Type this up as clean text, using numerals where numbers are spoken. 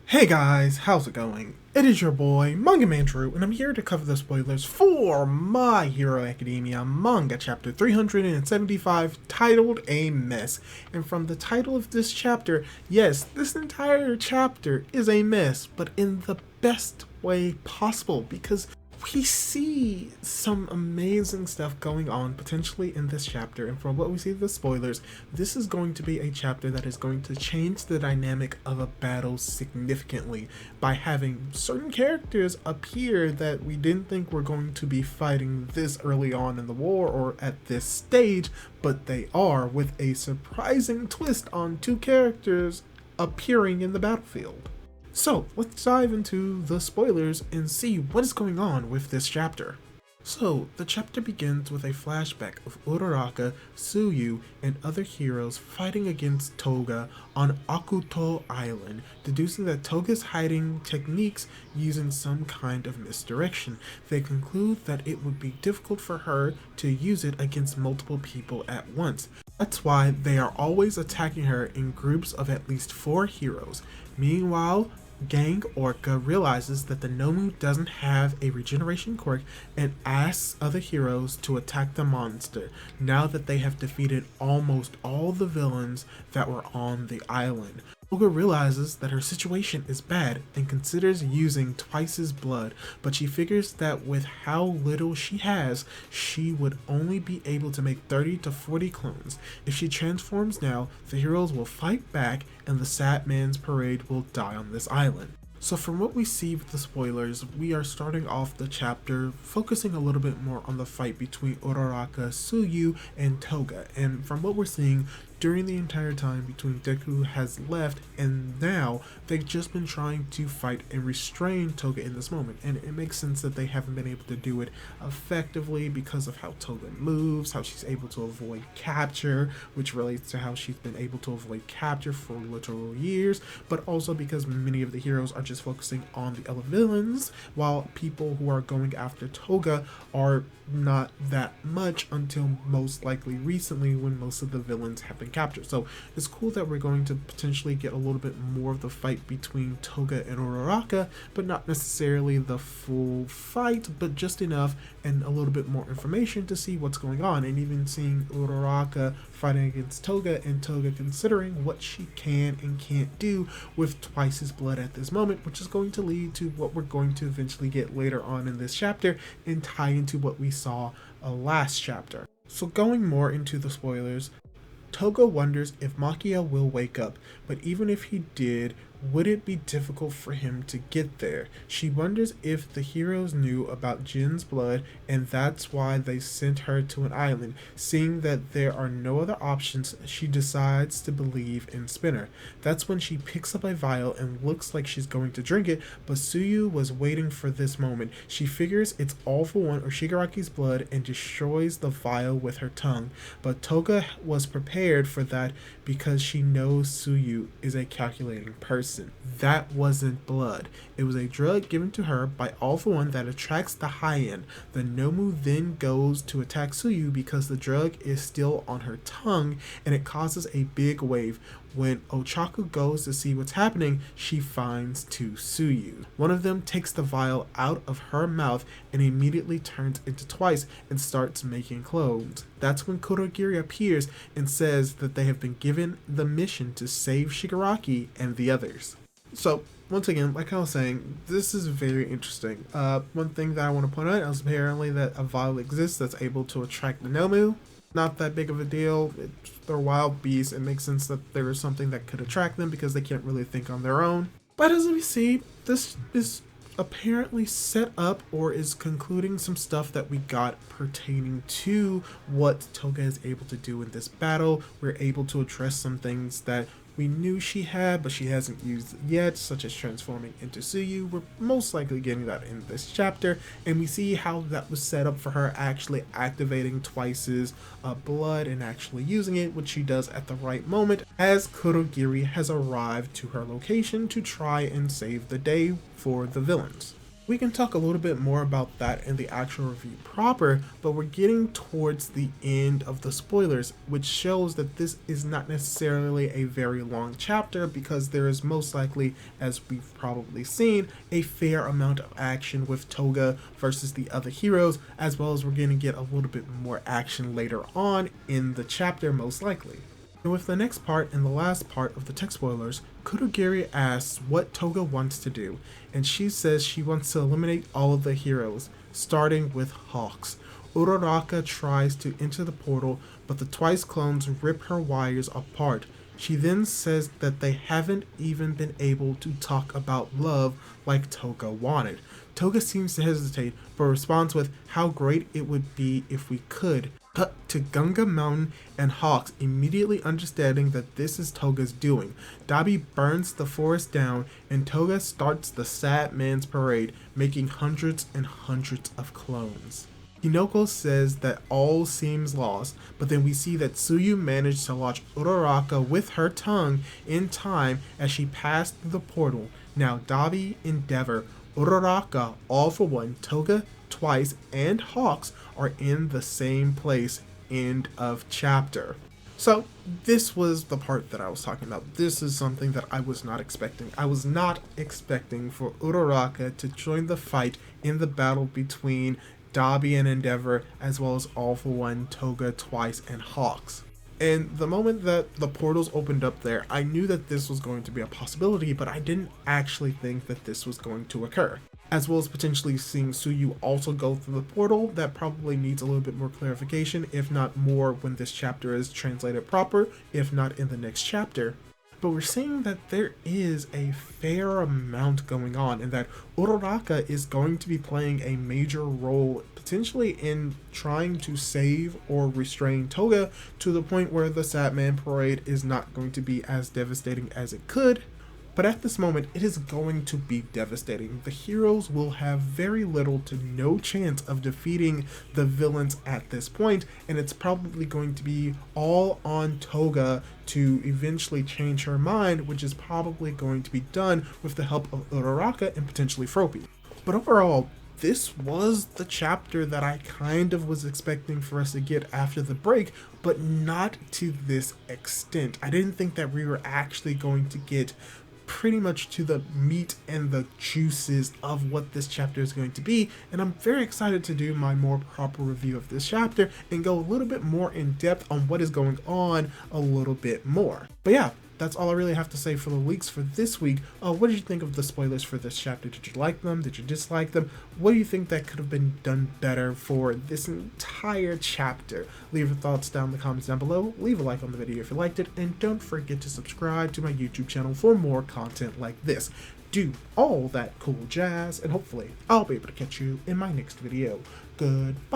Hey guys, how's it going? It is your boy, Manga Man Drew, and I'm here to cover the spoilers for My Hero Academia manga chapter 375 titled A Mess. And from the title of this chapter, yes, this entire chapter is a mess, but in the best way possible because we see some amazing stuff going on potentially in this chapter, and from what we see the spoilers, this is going to be a chapter that is going to change the dynamic of a battle significantly by having certain characters appear that we didn't think were going to be fighting this early on in the war or at this stage, but they are, with a surprising twist on two characters appearing in the battlefield. So, let's dive into the spoilers and see what is going on with this chapter. So, the chapter begins with a flashback of Uraraka, Tsuyu, and other heroes fighting against Toga on Akuto Island, deducing that Toga's hiding techniques using some kind of misdirection. They conclude that it would be difficult for her to use it against multiple people at once. That's why they are always attacking her in groups of at least 4 heroes. Meanwhile, Gang Orca realizes that the Nomu doesn't have a regeneration quirk and asks other heroes to attack the monster now that they have defeated almost all the villains that were on the island. Olga realizes that her situation is bad and considers using Twice's blood, but she figures that with how little she has, she would only be able to make 30 to 40 clones. If she transforms now, the heroes will fight back and the Sad Man's parade will die on this island. So from what we see with the spoilers, we are starting off the chapter focusing a little bit more on the fight between Uraraka, Tsuyu, and Toga. And from what we're seeing, during the entire time between Deku has left and now, they've just been trying to fight and restrain Toga in this moment. And it makes sense that they haven't been able to do it effectively because of how Toga moves, how she's able to avoid capture, which relates to how she's been able to avoid capture for literal years, but also because many of the heroes are just focusing on the other villains, while people who are going after Toga are not that much until most likely recently when most of the villains have been captured. So it's cool that we're going to potentially get a little bit more of the fight between Toga and Uraraka, but not necessarily the full fight, but just enough and a little bit more information to see what's going on, and even seeing Uraraka fighting against Toga and Toga considering what she can and can't do with Twice's blood at this moment, which is going to lead to what we're going to eventually get later on in this chapter and tie into what we saw last chapter. So going more into the spoilers, Toga wonders if Makia will wake up, but even if he did, would it be difficult for him to get there? She wonders if the heroes knew about Jin's blood and that's why they sent her to an island. Seeing that there are no other options, she decides to believe in Spinner. That's when she picks up a vial and looks like she's going to drink it, but Tsuyu was waiting for this moment. She figures it's all for one or Shigaraki's blood and destroys the vial with her tongue, but Toga was prepared for that because she knows Tsuyu is a calculating person. That wasn't blood. It was a drug given to her by All For One that attracts the high end. The Nomu then goes to attack Tsuyu because the drug is still on her tongue and it causes a big wave. When Ochaku goes to see what's happening, she finds 2 Tsuyu. One of them takes the vial out of her mouth and immediately turns into Twice and starts making clones. That's when Kurogiri appears and says that they have been given the mission to save Shigaraki and the others. So, once again, like I was saying, this is very interesting. One thing that I want to point out is apparently that a vial exists that's able to attract the Nomu. Not that big of a deal. They're wild beasts. It makes sense that there is something that could attract them because they can't really think on their own. But as we see, this is apparently set up or is concluding some stuff that we got pertaining to what Toga is able to do in this battle. We're able to address some things that we knew she had, but she hasn't used yet, such as transforming into Tsuyu. We're most likely getting that in this chapter, and we see how that was set up for her actually activating Twice's blood and actually using it, which she does at the right moment, as Kurogiri has arrived to her location to try and save the day for the villains. We can talk a little bit more about that in the actual review proper, but we're getting towards the end of the spoilers, which shows that this is not necessarily a very long chapter because there is most likely, as we've probably seen, a fair amount of action with Toga versus the other heroes, as well as we're going to get a little bit more action later on in the chapter most likely. And with the next part and the last part of the tech spoilers, Kurogiri asks what Toga wants to do, and she says she wants to eliminate all of the heroes, starting with Hawks. Uraraka tries to enter the portal, but the twice clones rip her wires apart. She then says that they haven't even been able to talk about love like Toga wanted. Toga seems to hesitate, but responds with how great it would be if we could. Cut to Gunga Mountain and Hawks immediately understanding that this is Toga's doing. Dabi burns the forest down and Toga starts the sad man's parade, making hundreds and hundreds of clones. Hinoko says that all seems lost, but then we see that Tsuyu managed to launch Uraraka with her tongue in time as she passed through the portal. Now Dabi, Endeavor, Uraraka, All for One, Toga, Twice, and Hawks are in the same place. End of chapter. So this was the part that I was talking about. This is something that I was not expecting. I was not expecting for Uraraka to join the fight in the battle between Dabi and Endeavor, as well as All for One, Toga, Twice, and Hawks. And the moment that the portals opened up there, I knew that this was going to be a possibility, but I didn't actually think that this was going to occur. As well as potentially seeing Tsuyu also go through the portal, that probably needs a little bit more clarification, if not more when this chapter is translated proper, if not in the next chapter. But we're seeing that there is a fair amount going on, and that Uraraka is going to be playing a major role potentially in trying to save or restrain Toga to the point where the Sad Man Parade is not going to be as devastating as it could. But at this moment, it is going to be devastating. The heroes will have very little to no chance of defeating the villains at this point, and it's probably going to be all on Toga to eventually change her mind, which is probably going to be done with the help of Uraraka and potentially Froppy. But overall, this was the chapter that I kind of was expecting for us to get after the break, but not to this extent. I didn't think that we were actually going to get pretty much to the meat and the juices of what this chapter is going to be, and I'm very excited to do my more proper review of this chapter and go a little bit more in depth on what is going on a little bit more. But yeah, that's all I really have to say for the leaks for this week. What did you think of the spoilers for this chapter? Did you like them? Did you dislike them? What do you think that could have been done better for this entire chapter? Leave your thoughts down in the comments down below. Leave a like on the video if you liked it, and don't forget to subscribe to my YouTube channel for more content like this. Do all that cool jazz, and hopefully I'll be able to catch you in my next video. Goodbye!